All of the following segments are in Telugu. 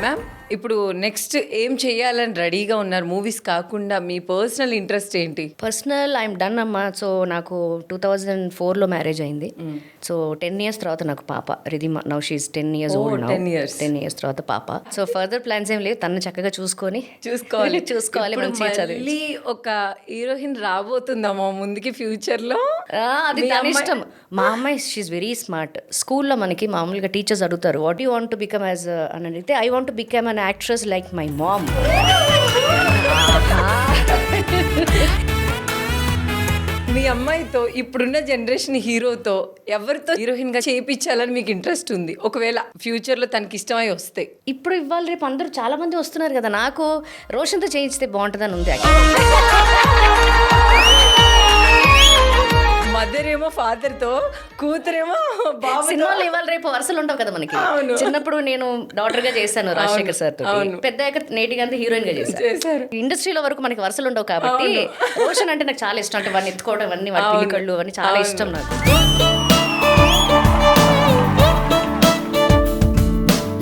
మ్యామ్ ఇప్పుడు నెక్స్ట్ ఏం చేయాలని రెడీగా ఉన్నారు? మూవీస్ కాకుండా మీ పర్సనల్ ఇంట్రెస్ట్ ఏంటి? పర్సనల్ ఐఎమ్ డన్ అమ్మా. సో నాకు 2004లో మ్యారేజ్ అయింది. సో 10 years తర్వాత నాకు పాప Ridhima. Now she is 10 years old now. 10 years. 10 years తర్వాత పాప. సో ఫర్దర్ ప్లాన్స్ ఏం లేవు, తను చక్కగా చూసుకోవాలి ఇప్పుడు మంచిగా చదివి. మళ్ళీ ఒక హీరోయిన్ రాబోతుందమ్మా ముందుకి ఫ్యూచర్ లో. అది మీ తన అమ్మాయి- ఇష్టం. మా అమ్మాయి షీఈస్ వెరీ స్మార్ట్. స్కూల్లో మనకి మామూలుగా టీచర్స్ అడుగుతారు what you want to become as అని అడిగితే I want to become an actress like my mom. మీ అమ్మాయితో ఇప్పుడున్న జనరేషన్ హీరోతో ఎవరితో హీరోయిన్ గా చేయించాలని మీకు ఇంట్రెస్ట్ ఉంది? ఒకవేళ ఫ్యూచర్ లో తనకి ఇష్టమై వస్తే. ఇప్పుడు ఇవాళ రేపు అందరూ చాలా మంది వస్తున్నారు కదా. నాకు రోషన్తో చేయించితే బాగుంటుందని ఉంది. మదర్ ఏమో ఫాదర్ తో, కూతురేమో బాబు. సినిమాలో ఇవాళ రేపు వరుసలు ఉండవు కదా మనకి. అవును. చిన్నప్పుడు నేను డాటర్ గా చేశాను రాజశేఖర్ సార్ తో. అవును. పెద్ద నేటిగా అంతా హీరోయిన్ గా చేశారు. చేశాను. ఇండస్ట్రీలో వరకు మనకి వరుసలు ఉండవు కాబట్టి రోషన్ అంటే నాకు చాలా ఇష్టం. అంటే వాడిని ఎత్తుకోవడం అన్ని, వాడి పిల్లి కళ్ళు అవన్నీ చాలా ఇష్టం నాకు.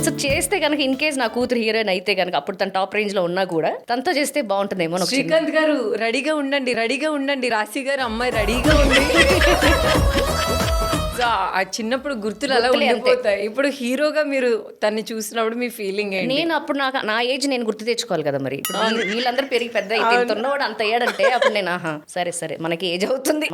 సో చేస్తే కనుక ఇన్ కేస్ నా కూతురు హీరోయిన్ అయితే కనుక అప్పుడు తన టాప్ రేంజ్ లో ఉన్నా కూడా తనతో చేస్తే బాగుంటుందేమో. శ్రీకాంత్ గారు రెడీగా ఉండండి. రాశి గారు అమ్మాయి రెడీగా ఉంది. సో ఆ చిన్నప్పుడు గుర్తులు అలా ఉండిపోతాయి. ఇప్పుడు హీరోగా మీరు తన్ని చూసినప్పుడు మీ ఫీలింగ్ ఏంటి? నేను అప్పుడు నా ఏజ్ నేను గుర్తు తెచ్చుకోవాలి కదా మరి. ఇప్పుడు వీళ్ళందరూ పెరిగి పెద్ద అయితే ఇంత ఉన్నవాడు అంత అయ్యాడంటే అప్పుడు నేను సరే మనకి ఏజ్ అవుతుంది.